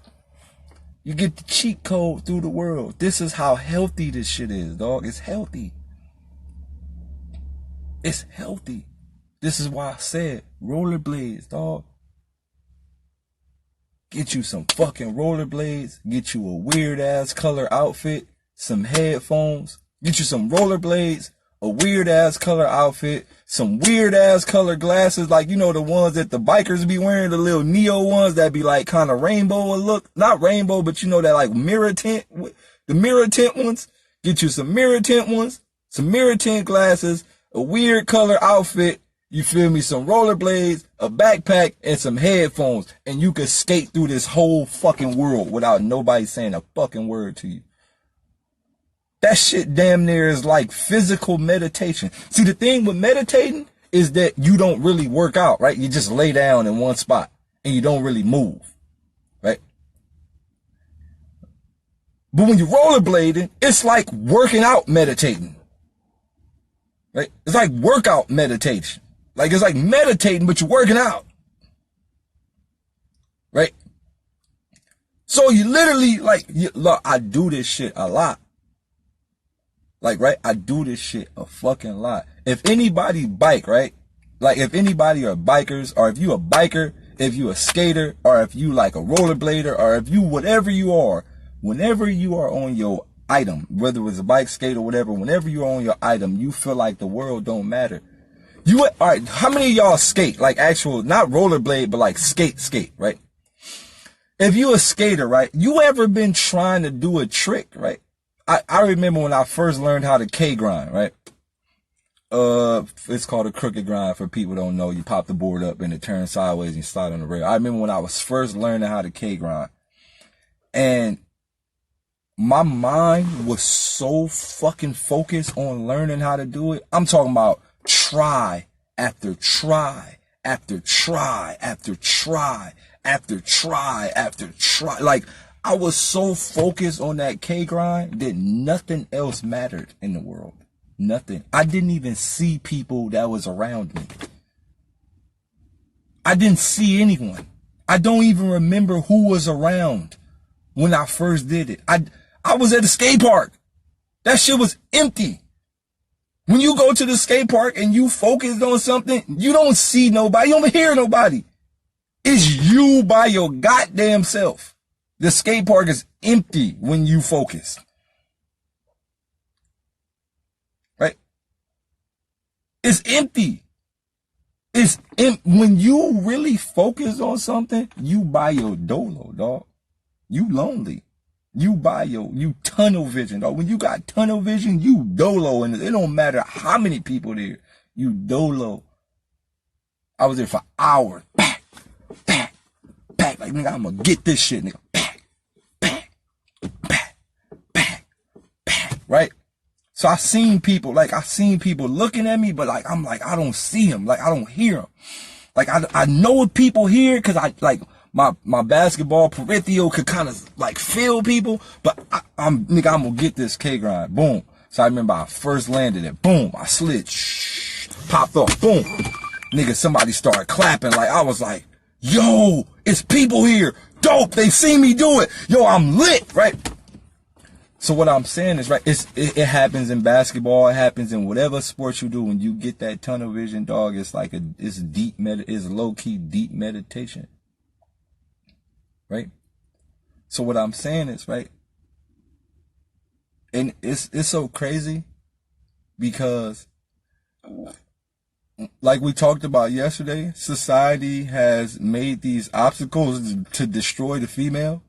You get the cheat code through the world. This is how healthy this shit is, dog. It's healthy. It's healthy. This is why I said rollerblades, dog. Get you some fucking rollerblades. Get you a weird ass color outfit. Some headphones. Get you some rollerblades. A weird ass color outfit. Some weird ass color glasses. Like, you know, the ones that the bikers be wearing. The little neo ones that be like kind of rainbow look. Not rainbow, but you know that like mirror tint. The mirror tint ones. Get you some mirror tint ones. Some mirror tint glasses. A weird color outfit. You feel me? Some rollerblades, a backpack, and some headphones. And you could skate through this whole fucking world without nobody saying a fucking word to you. That shit damn near is like physical meditation. See, the thing with meditating is that you don't really work out, right? You just lay down in one spot and you don't really move, right? But when you're rollerblading, it's like working out meditating, right? It's like workout meditation. Like, it's like meditating, but you're working out. Right? So you literally, like, look, I do this shit a lot. Like, right? I do this shit a fucking lot. If anybody bike, right? Like, if anybody are bikers, or if you a biker, if you a skater, or if you like a rollerblader, or if you, whatever you are, whenever you are on your item, whether it's a bike, skate, or whatever, whenever you're on your item, you feel like the world don't matter. All right, how many of y'all skate? Like actual, not rollerblade, but like skate, right? If you a skater, right? You ever been trying to do a trick, right? I remember when I first learned how to K grind, right? It's called a crooked grind for people who don't know. You pop the board up and it turns sideways and you slide on the rail. I remember when I was first learning how to K grind. And my mind was so fucking focused on learning how to do it. I'm talking about try after try after try after try after try after try. Like, I was so focused on that K grind that nothing else mattered in the world. Nothing. I didn't even see people that was around me. I didn't see anyone. I don't even remember who was around when I first did it. I was at the skate park. That shit was empty. When you go to the skate park and you focused on something, you don't see nobody. You don't hear nobody. It's you by your goddamn self. The skate park is empty when you focus. Right? It's empty. When you really focus on something, you by your dolo, dog. You lonely. You tunnel vision, dog. When you got tunnel vision, you dolo, and it don't matter how many people there. You dolo. I was there for hours. Back. Like, nigga, I'm gonna get this shit, nigga. Back. Right? So I seen people looking at me, but like, I'm like, I don't see them. Like, I don't hear them. Like, I know people here, cause my basketball peripheral could kind of like feel people, but I'm gonna get this K-grind. Boom. So I remember I first landed it. Boom. I slid. Popped off. Boom. Nigga, somebody started clapping. Like, I was like, yo, it's people here. Dope. They see me do it. Yo, I'm lit. Right? So what I'm saying is, right, it happens in basketball. It happens in whatever sports you do. When you get that tunnel vision, dog, it's like it's low-key deep meditation. Right? So what I'm saying is, right, and it's so crazy because, like we talked about yesterday, society has made these obstacles to destroy the female,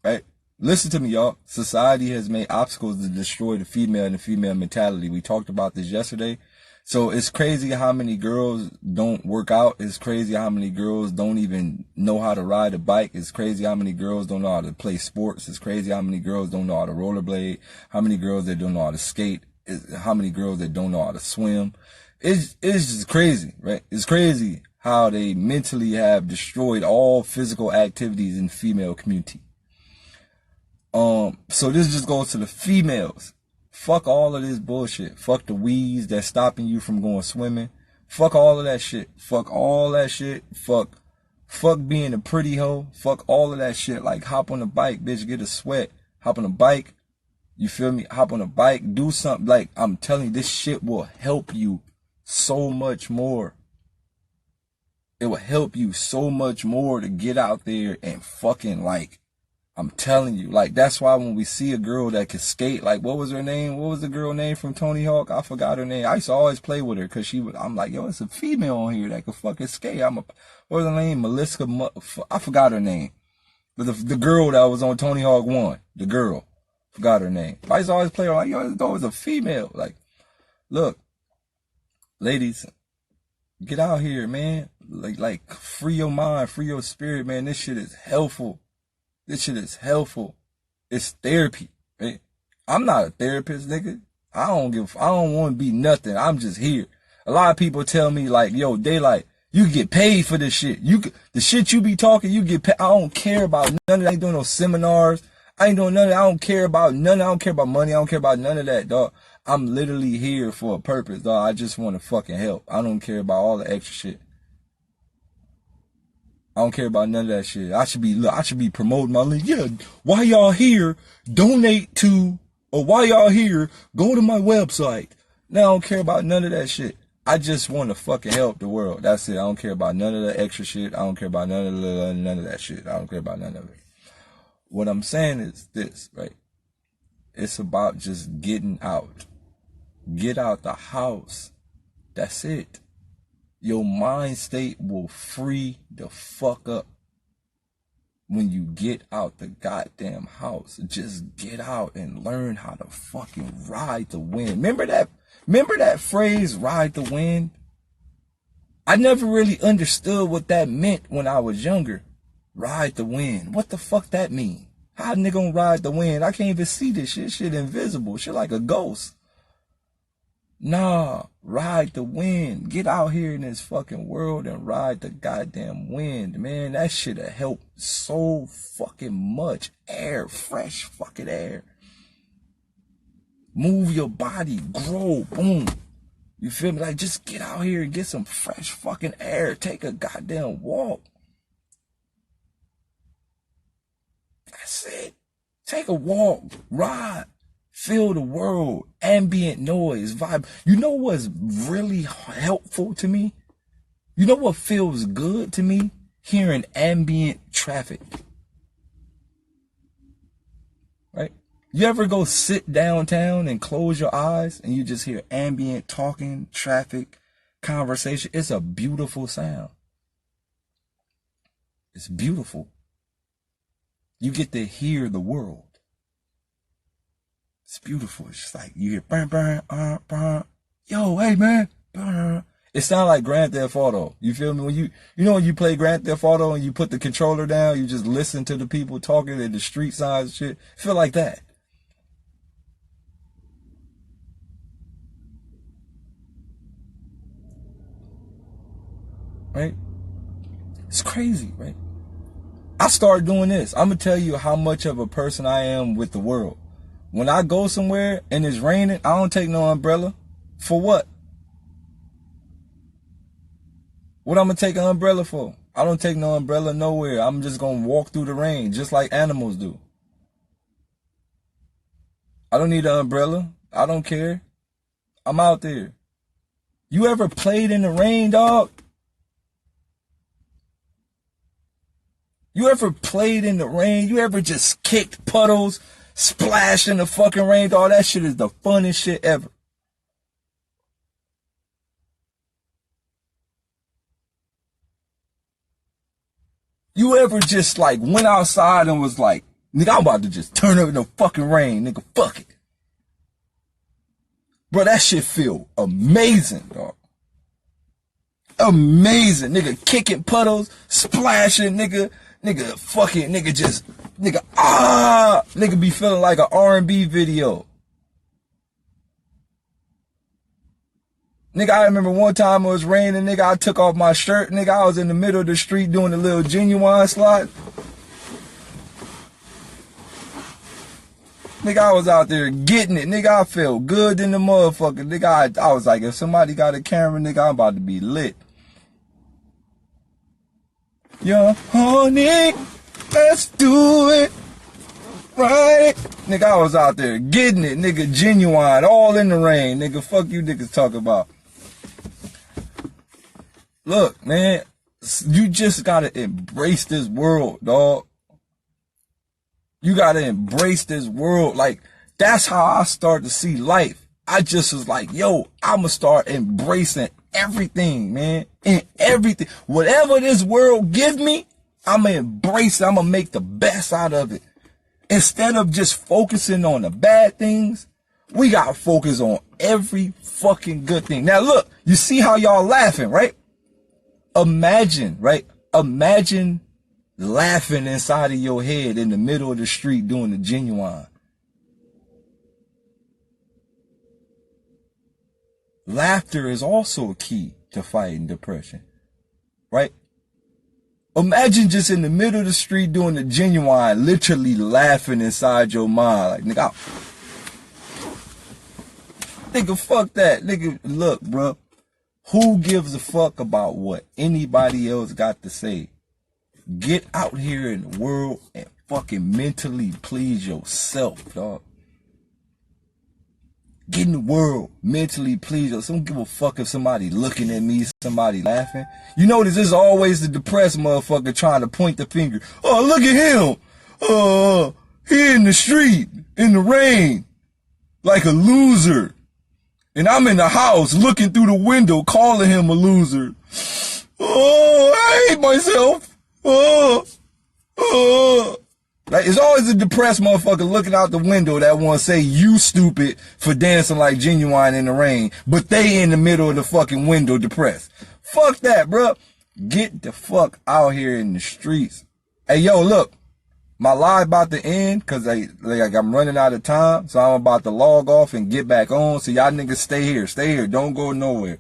right? Listen to me, y'all. Society has made obstacles to destroy the female and the female mentality. We talked about this yesterday. So it's crazy how many girls don't work out. It's crazy how many girls don't even know how to ride a bike. It's crazy how many girls don't know how to play sports. It's crazy how many girls don't know how to rollerblade. How many girls that don't know how to skate. How many girls that don't know how to swim. It's just crazy, right? It's crazy how they mentally have destroyed all physical activities in the female community. So this just goes to the females. Fuck all of this bullshit. Fuck the weeds that's stopping you from going swimming. Fuck all of that shit. Fuck all that shit. Fuck being a pretty hoe. Fuck all of that shit. Like, hop on a bike, bitch, get a sweat. Hop on a bike. You feel me? Hop on a bike. Do something. Like, I'm telling you, this shit will help you so much more. It will help you so much more to get out there and fucking, like, I'm telling you, like, that's why when we see a girl that could skate, like, what was her name? What was the girl name from Tony Hawk? I forgot her name. I used to always play with her because I'm like, yo, it's a female on here that could fucking skate. What was her name? Melissa, I forgot her name. But the girl that was on Tony Hawk 1, the girl, forgot her name. I used to always play her like, yo, this dog is a female. Like, look, ladies, get out here, man. Like, free your mind, free your spirit, man. This shit is helpful. This shit is helpful. It's therapy, right? I'm not a therapist, nigga. I don't want to be nothing. I'm just here. A lot of people tell me, like, yo, Daylyt, you get paid for this shit. The shit you be talking, you get paid. I don't care about none of that. I ain't doing no seminars. I ain't doing none of that. I don't care about none. I don't care about money. I don't care about none of that, dog. I'm literally here for a purpose, dog. I just want to fucking help. I don't care about all the extra shit. I don't care about none of that shit. I should be promoting my link. Yeah, while y'all here, donate to, or while y'all here, go to my website. Now I don't care about none of that shit. I just want to fucking help the world. That's it. I don't care about none of the extra shit. I don't care about none of that shit. I don't care about none of it. What I'm saying is this, right? It's about just getting out. Get out the house. That's it. Your mind state will free the fuck up when you get out the goddamn house. Just get out and learn how to fucking ride the wind. Remember that phrase, ride the wind? I never really understood what that meant when I was younger. Ride the wind. What the fuck that mean? How a nigga gonna ride the wind? I can't even see this shit. Shit invisible. Shit like a ghost. Nah, ride the wind. Get out here in this fucking world and ride the goddamn wind, man. That shit'll help so fucking much. Air, fresh fucking air. Move your body, grow, boom. You feel me? Like, just get out here and get some fresh fucking air. Take a goddamn walk. That's it. Take a walk, ride, feel the world, ambient noise, vibe. You know what's really helpful to me? You know what feels good to me? Hearing ambient traffic. Right? You ever go sit downtown and close your eyes and you just hear ambient talking, traffic, conversation? It's a beautiful sound. It's beautiful. You get to hear the world. It's beautiful. It's just like you hear burn, burn, burn. Yo, hey man, burn. It sounds like Grand Theft Auto. You feel me? When you know when you play Grand Theft Auto and you put the controller down, you just listen to the people talking at the street signs and shit. I feel like that. Right? It's crazy, right? I started doing this. I'm going to tell you how much of a person I am with the world. When I go somewhere and it's raining, I don't take no umbrella. For what? What I'm going to take an umbrella for? I don't take no umbrella nowhere. I'm just going to walk through the rain just like animals do. I don't need an umbrella. I don't care. I'm out there. You ever played in the rain, dog? You ever played in the rain? You ever just kicked puddles, splashed in the fucking rain, dog? That shit is the funnest shit ever. You ever just like went outside and was like, nigga, I'm about to just turn up in the fucking rain, nigga, fuck it. Bro, that shit feel amazing, dog. Amazing, nigga, kicking puddles, splashing, nigga, fucking, nigga, just, nigga, nigga be feeling like an R&B video. Nigga, I remember one time it was raining, nigga, I took off my shirt, nigga, I was in the middle of the street doing a little Genuine slide. Nigga, I was out there getting it, nigga, I felt good in the motherfucker, nigga, I was like, if somebody got a camera, nigga, I'm about to be lit. Yo, honey, let's do it, right? Nigga, I was out there getting it, nigga, Genuine, all in the rain, nigga, fuck you niggas talk about. Look, man, you just gotta embrace this world, dog. You gotta embrace this world. Like, that's how I start to see life. I just was like, yo, I'ma start embracing everything, man. And everything. Whatever this world give me, I'ma embrace it. I'ma make the best out of it. Instead of just focusing on the bad things, we gotta focus on every fucking good thing. Now look, you see how y'all laughing, right? Imagine, right? Imagine laughing inside of your head in the middle of the street doing the Genuine. Laughter is also a key to fighting depression, right? Imagine just in the middle of the street doing the Genuine, literally laughing inside your mind. Like, nigga, fuck that. Nigga, look, bro. Who gives a fuck about what anybody else got to say? Get out here in the world and fucking mentally please yourself, dog. Get in the world, mentally please yourself. Don't give a fuck if somebody looking at me, somebody laughing. You notice it's always the depressed motherfucker trying to point the finger. Oh, look at him. He in the street, in the rain, like a loser. And I'm in the house looking through the window, calling him a loser. Oh, I hate myself. Like, it's always a depressed motherfucker looking out the window that want to say you stupid for dancing like Genuine in the rain, but they in the middle of the fucking window depressed. Fuck that, bro. Get the fuck out here in the streets. Hey, yo, look. My live about to end because I'm running out of time, so I'm about to log off and get back on. So y'all niggas stay here. Stay here. Don't go nowhere.